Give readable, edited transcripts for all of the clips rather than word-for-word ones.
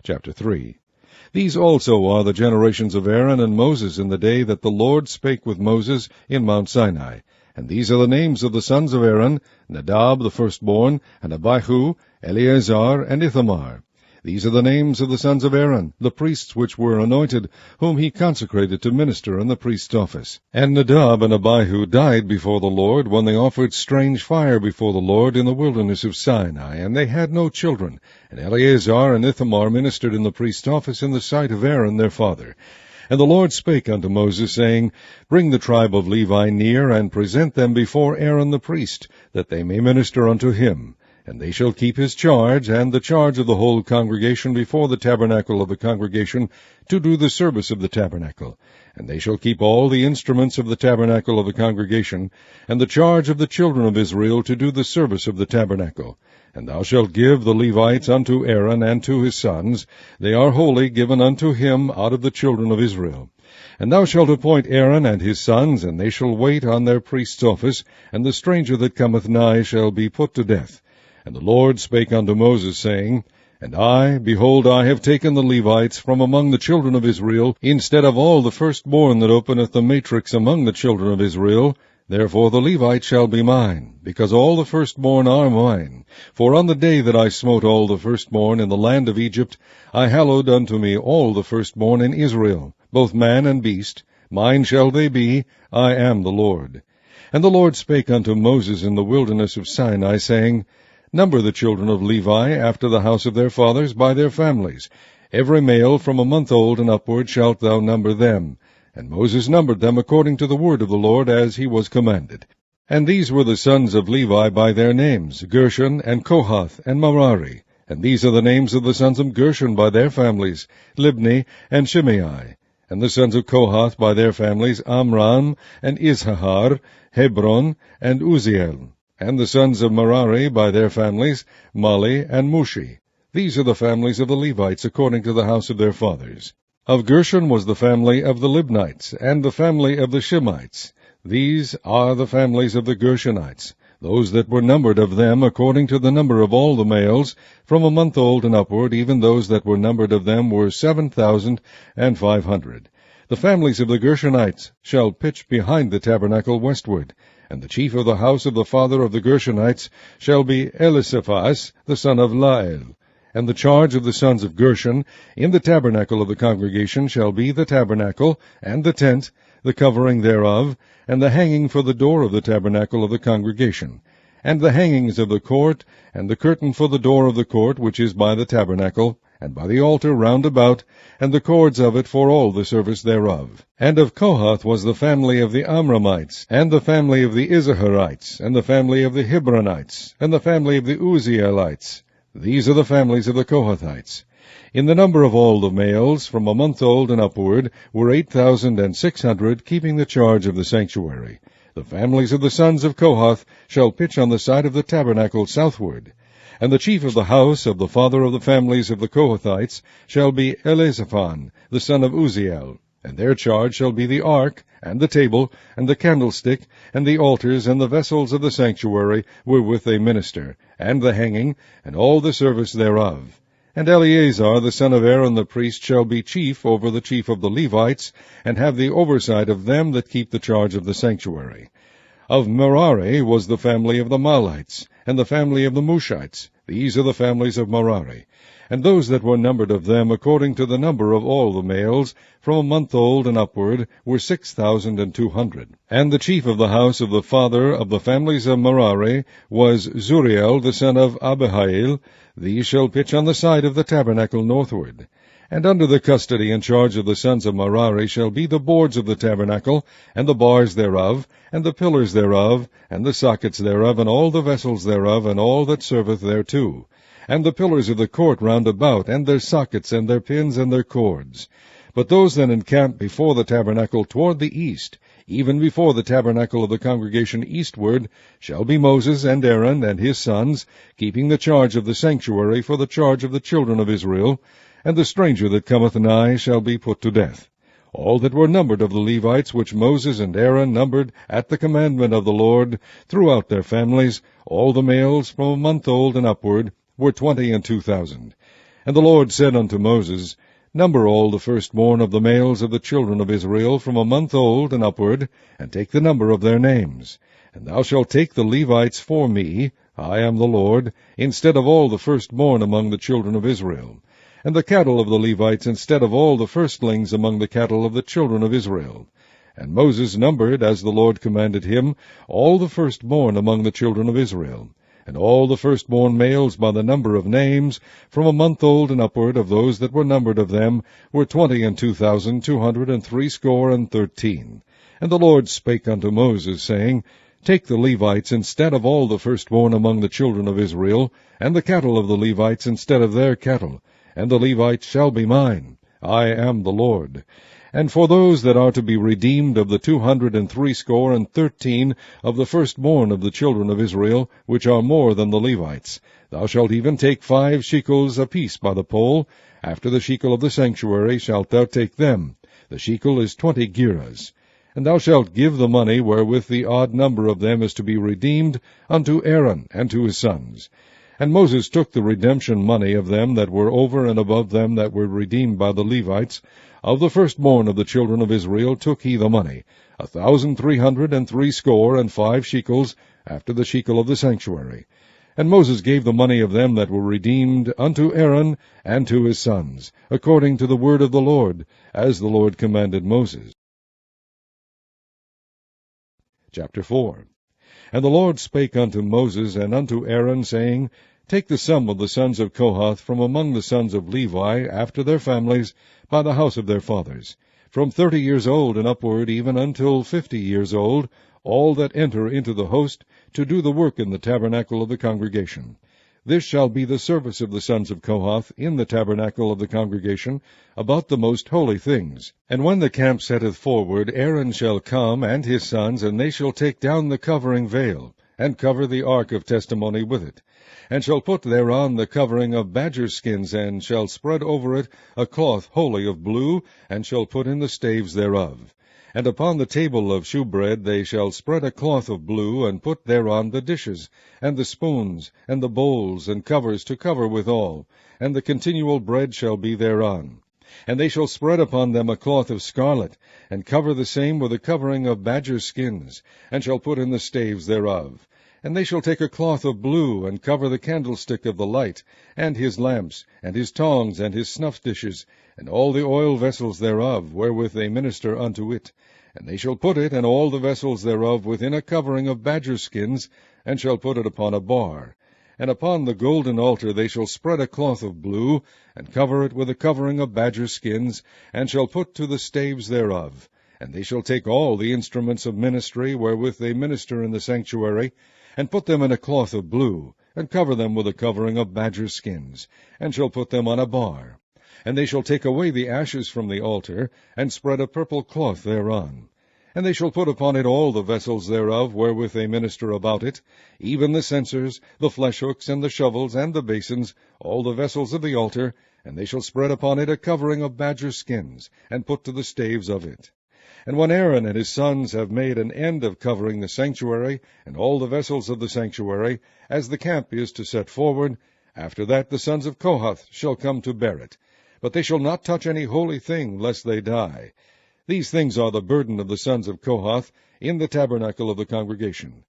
Chapter 3. These also are the generations of Aaron and Moses in the day that the Lord spake with Moses in Mount Sinai. And these are the names of the sons of Aaron, Nadab the firstborn, and Abihu, Eleazar, and Ithamar. These are the names of the sons of Aaron, the priests which were anointed, whom he consecrated to minister in the priest's office. And Nadab and Abihu died before the Lord, when they offered strange fire before the Lord in the wilderness of Sinai, and they had no children. And Eleazar and Ithamar ministered in the priest's office in the sight of Aaron their father. And the Lord spake unto Moses, saying, Bring the tribe of Levi near, and present them before Aaron the priest, that they may minister unto him. And they shall keep his charge, and the charge of the whole congregation before the tabernacle of the congregation, to do the service of the tabernacle. And they shall keep all the instruments of the tabernacle of the congregation, and the charge of the children of Israel to do the service of the tabernacle. And thou shalt give the Levites unto Aaron and to his sons. They are wholly given unto him out of the children of Israel. And thou shalt appoint Aaron and his sons, and they shall wait on their priest's office, and the stranger that cometh nigh shall be put to death. And the Lord spake unto Moses, saying, And I, behold, I have taken the Levites from among the children of Israel, instead of all the firstborn that openeth the matrix among the children of Israel. Therefore the Levites shall be mine, because all the firstborn are mine. For on the day that I smote all the firstborn in the land of Egypt, I hallowed unto me all the firstborn in Israel, both man and beast. Mine shall they be, I am the Lord. And the Lord spake unto Moses in the wilderness of Sinai, saying, Number the children of Levi after the house of their fathers by their families. Every male from a month old and upward shalt thou number them. And Moses numbered them according to the word of the Lord, as he was commanded. And these were the sons of Levi by their names, Gershon, and Kohath, and Merari. And these are the names of the sons of Gershon by their families, Libni, and Shimei. And the sons of Kohath by their families, Amram, and Izhahar, Hebron, and Uzziel. And the sons of Merari by their families, Mali and Mushi. These are the families of the Levites according to the house of their fathers. Of Gershon was the family of the Libnites, and the family of the Shimites. These are the families of the Gershonites, those that were numbered of them according to the number of all the males, from a month old and upward, even those that were numbered of them were 7,500. The families of the Gershonites shall pitch behind the tabernacle westward. And the chief of the house of the father of the Gershonites shall be Elisaphaz, the son of Lael. And the charge of the sons of Gershon in the tabernacle of the congregation shall be the tabernacle, and the tent, the covering thereof, and the hanging for the door of the tabernacle of the congregation, and the hangings of the court, and the curtain for the door of the court which is by the tabernacle, and by the altar round about, and the cords of it for all the service thereof. And of Kohath was the family of the Amramites, and the family of the Izaharites, and the family of the Hebronites, and the family of the Uzzielites. These are the families of the Kohathites. In the number of all the males, from a month old and upward, were 8,600, keeping the charge of the sanctuary. The families of the sons of Kohath shall pitch on the side of the tabernacle southward. And the chief of the house of the father of the families of the Kohathites shall be Elizaphan, the son of Uzziel. And their charge shall be the ark, and the table, and the candlestick, and the altars, and the vessels of the sanctuary, wherewith they minister, and the hanging, and all the service thereof. And Eleazar the son of Aaron the priest shall be chief over the chief of the Levites, and have the oversight of them that keep the charge of the sanctuary. Of Merari was the family of the Mahlites, and the family of the Mushites. These are the families of Merari. And those that were numbered of them according to the number of all the males, from a month old and upward, were 6,200. And the chief of the house of the father of the families of Merari was Zuriel the son of Abihail. These shall pitch on the side of the tabernacle northward. And under the custody and charge of the sons of Merari shall be the boards of the tabernacle, and the bars thereof, and the pillars thereof, and the sockets thereof, and all the vessels thereof, and all that serveth thereto, and the pillars of the court round about, and their sockets, and their pins, and their cords. But those that encamp before the tabernacle toward the east, even before the tabernacle of the congregation eastward, shall be Moses and Aaron and his sons, keeping the charge of the sanctuary for the charge of the children of Israel, and the stranger that cometh nigh shall be put to death. All that were numbered of the Levites, which Moses and Aaron numbered at the commandment of the Lord, throughout their families, all the males from a month old and upward, were 22,000. And the Lord said unto Moses, Number all the firstborn of the males of the children of Israel from a month old and upward, and take the number of their names. And thou shalt take the Levites for me, I am the Lord, instead of all the firstborn among the children of Israel, and the cattle of the Levites instead of all the firstlings among the cattle of the children of Israel. And Moses numbered, as the Lord commanded him, all the firstborn among the children of Israel, and all the firstborn males by the number of names, from a month old and upward, of those that were numbered of them, were 22,213. And the Lord spake unto Moses, saying, Take the Levites instead of all the firstborn among the children of Israel, and the cattle of the Levites instead of their cattle, and the Levites shall be mine. I am the Lord. And for those that are to be redeemed of the 213 of the firstborn of the children of Israel, which are more than the Levites, thou shalt even take 5 shekels apiece by the poll. After the shekel of the sanctuary shalt thou take them. The shekel is 20 gerahs. And thou shalt give the money wherewith the odd number of them is to be redeemed unto Aaron and to his sons. And Moses took the redemption money of them that were over and above them that were redeemed by the Levites. Of the firstborn of the children of Israel took he the money, 1,365 shekels, after the shekel of the sanctuary. And Moses gave the money of them that were redeemed unto Aaron and to his sons, according to the word of the Lord, as the Lord commanded Moses. Chapter 4. And the Lord spake unto Moses and unto Aaron, saying, Take the sum of the sons of Kohath from among the sons of Levi, after their families, by the house of their fathers, from 30 years old and upward, even until 50 years old, all that enter into the host, to do the work in the tabernacle of the congregation. This shall be the service of the sons of Kohath in the tabernacle of the congregation, about the most holy things. And when the camp setteth forward, Aaron shall come, and his sons, and they shall take down the covering veil, and cover the ark of testimony with it, and shall put thereon the covering of badger skins, and shall spread over it a cloth wholly of blue, and shall put in the staves thereof. And upon the table of shewbread they shall spread a cloth of blue, and put thereon the dishes, and the spoons, and the bowls, and covers to cover withal, and the continual bread shall be thereon. And they shall spread upon them a cloth of scarlet, and cover the same with a covering of badger skins, and shall put in the staves thereof. And they shall take a cloth of blue, and cover the candlestick of the light, and his lamps, and his tongs, and his snuff dishes, and all the oil vessels thereof, wherewith they minister unto it. And they shall put it, and all the vessels thereof, within a covering of badger skins, and shall put it upon a bar. And upon the golden altar they shall spread a cloth of blue, and cover it with a covering of badger skins, and shall put to the staves thereof. And they shall take all the instruments of ministry, wherewith they minister in the sanctuary, and put them in a cloth of blue, and cover them with a covering of badger skins, and shall put them on a bar. And they shall take away the ashes from the altar, and spread a purple cloth thereon. And they shall put upon it all the vessels thereof, wherewith they minister about it, even the censers, the fleshhooks, and the shovels, and the basins, all the vessels of the altar, and they shall spread upon it a covering of badger skins, and put to the staves of it. And when Aaron and his sons have made an end of covering the sanctuary, and all the vessels of the sanctuary, as the camp is to set forward, after that the sons of Kohath shall come to bear it. But they shall not touch any holy thing, lest they die. These things are the burden of the sons of Kohath in the tabernacle of the congregation.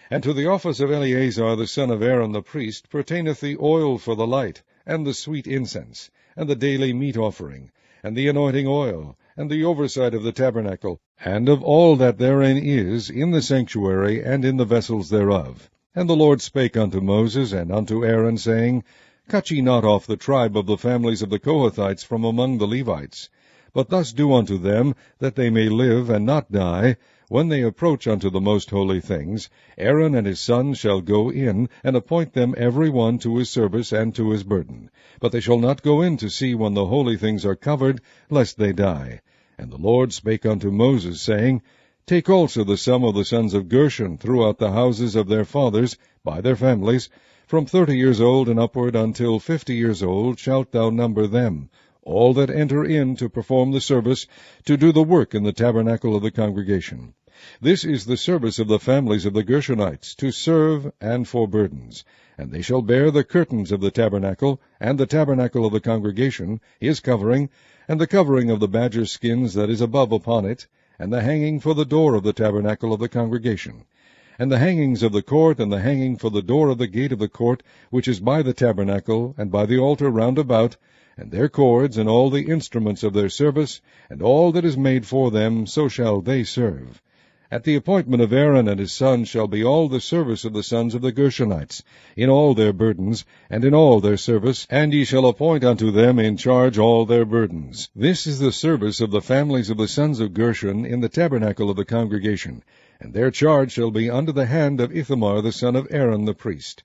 And to the office of Eleazar the son of Aaron the priest pertaineth the oil for the light, and the sweet incense, and the daily meat offering, and the anointing oil, and the oversight of the tabernacle, and of all that therein is, in the sanctuary, and in the vessels thereof. And the Lord spake unto Moses and unto Aaron, saying, Cut ye not off the tribe of the families of the Kohathites from among the Levites, but thus do unto them, that they may live and not die. When they approach unto the most holy things, Aaron and his sons shall go in, and appoint them every one to his service and to his burden. But they shall not go in to see when the holy things are covered, lest they die. And the Lord spake unto Moses, saying, Take also the sum of the sons of Gershon throughout the houses of their fathers, by their families, from 30 years old and upward until 50 years old shalt thou number them, all that enter in to perform the service, to do the work in the tabernacle of the congregation. This is the service of the families of the Gershonites, to serve and for burdens. and they shall bear the curtains of the tabernacle, and the tabernacle of the congregation, his covering, and the covering of the badger skins that is above upon it, and the hanging for the door of the tabernacle of the congregation, and the hangings of the court, and the hanging for the door of the gate of the court, which is by the tabernacle, and by the altar round about, and their cords, and all the instruments of their service, and all that is made for them, so shall they serve. At the appointment of Aaron and his sons shall be all the service of the sons of the Gershonites, in all their burdens, and in all their service, and ye shall appoint unto them in charge all their burdens. This is the service of the families of the sons of Gershon in the tabernacle of the congregation, and their charge shall be under the hand of Ithamar the son of Aaron the priest.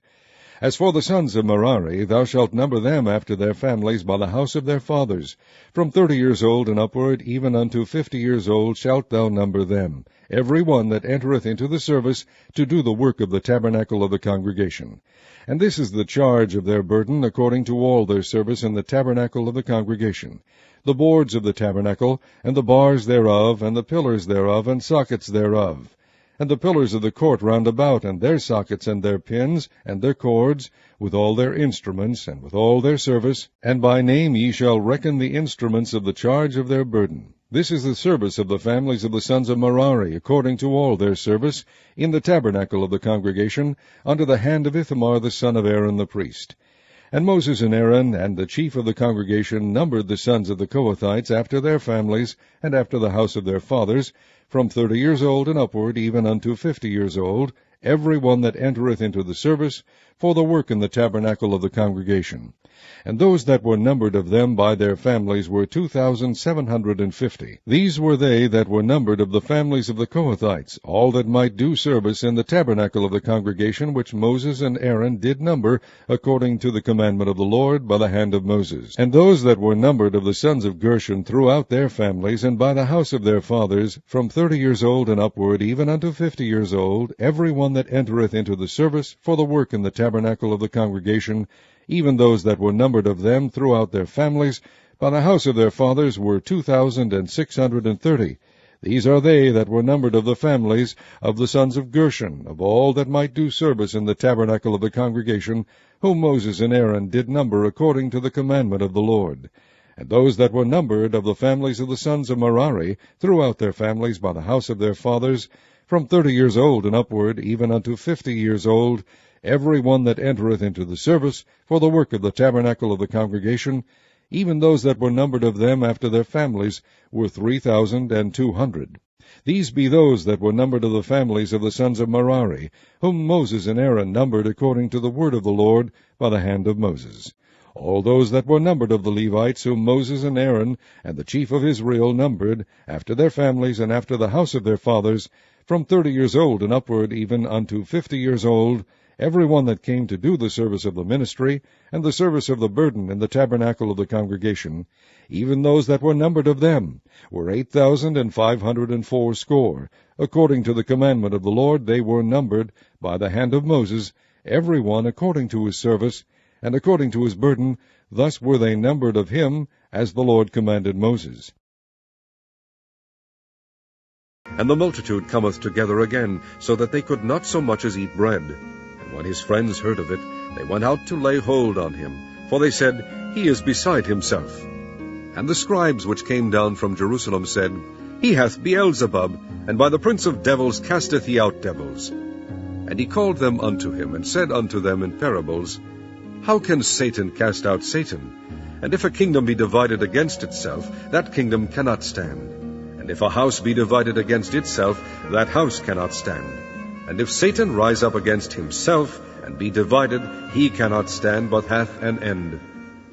As for the sons of Merari, thou shalt number them after their families by the house of their fathers. From 30 years old and upward, even unto 50 years old, shalt thou number them, every one that entereth into the service to do the work of the tabernacle of the congregation. And this is the charge of their burden, according to all their service in the tabernacle of the congregation: the boards of the tabernacle, and the bars thereof, and the pillars thereof, and sockets thereof, and the pillars of the court round about, and their sockets, and their pins, and their cords, with all their instruments, and with all their service, and by name ye shall reckon the instruments of the charge of their burden. This is the service of the families of the sons of Merari, according to all their service, in the tabernacle of the congregation, under the hand of Ithamar the son of Aaron the priest. And Moses and Aaron and the chief of the congregation numbered the sons of the Kohathites after their families, and after the house of their fathers, from 30 years old and upward, even unto 50 years old, every one that entereth into the service, for the work in the tabernacle of the congregation. And those that were numbered of them by their families were 2,750. These were they that were numbered of the families of the Kohathites, all that might do service in the tabernacle of the congregation, which Moses and Aaron did number, according to the commandment of the Lord, by the hand of Moses. And those that were numbered of the sons of Gershon throughout their families, and by the house of their fathers, from 30 years old and upward, even unto 50 years old, every one that entereth into the service, for the work in the tabernacle of the congregation, even those that were numbered of them throughout their families, by the house of their fathers, were 2,630. These are they that were numbered of the families of the sons of Gershon, of all that might do service in the tabernacle of the congregation, whom Moses and Aaron did number according to the commandment of the Lord. And those that were numbered of the families of the sons of Merari, throughout their families, by the house of their fathers, from 30 years old and upward, even unto 50 years old, every one that entereth into the service, for the work of the tabernacle of the congregation, even those that were numbered of them after their families, were 3,200. These be those that were numbered of the families of the sons of Merari, whom Moses and Aaron numbered according to the word of the Lord, by the hand of Moses. All those that were numbered of the Levites, whom Moses and Aaron and the chief of Israel numbered, after their families and after the house of their fathers, from 30 years old and upward, even unto 50 years old, every one that came to do the service of the ministry, and the service of the burden in the tabernacle of the congregation, even those that were numbered of them, were 8,580. According to the commandment of the Lord they were numbered by the hand of Moses, every one according to his service, and according to his burden. Thus were they numbered of him, as the Lord commanded Moses. And the multitude cometh together again, so that they could not so much as eat bread. And when his friends heard of it, they went out to lay hold on him, for they said, He is beside himself. And the scribes which came down from Jerusalem said, He hath Beelzebub, and by the prince of devils casteth he out devils. And he called them unto him, and said unto them in parables, How can Satan cast out Satan? And if a kingdom be divided against itself, that kingdom cannot stand. And if a house be divided against itself, that house cannot stand. And if Satan rise up against himself, and be divided, he cannot stand, but hath an end.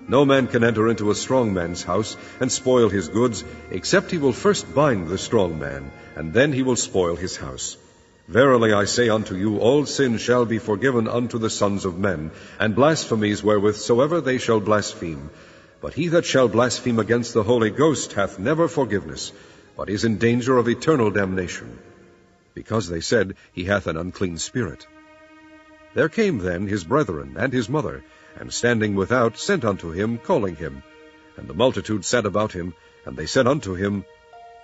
No man can enter into a strong man's house, and spoil his goods, except he will first bind the strong man, and then he will spoil his house. Verily I say unto you, all sin shall be forgiven unto the sons of men, and blasphemies wherewith soever they shall blaspheme. But he that shall blaspheme against the Holy Ghost hath never forgiveness, but is in danger of eternal damnation, because they said, He hath an unclean spirit. There came then his brethren and his mother, and standing without sent unto him, calling him. And the multitude sat about him, and they said unto him,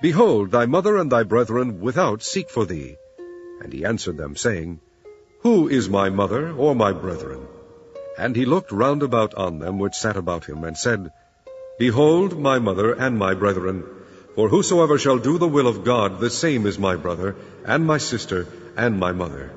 Behold, thy mother and thy brethren without seek for thee. And he answered them, saying, Who is my mother or my brethren? And he looked round about on them which sat about him, and said, Behold my mother and my brethren, for whosoever shall do the will of God, the same is my brother, and my sister, and my mother.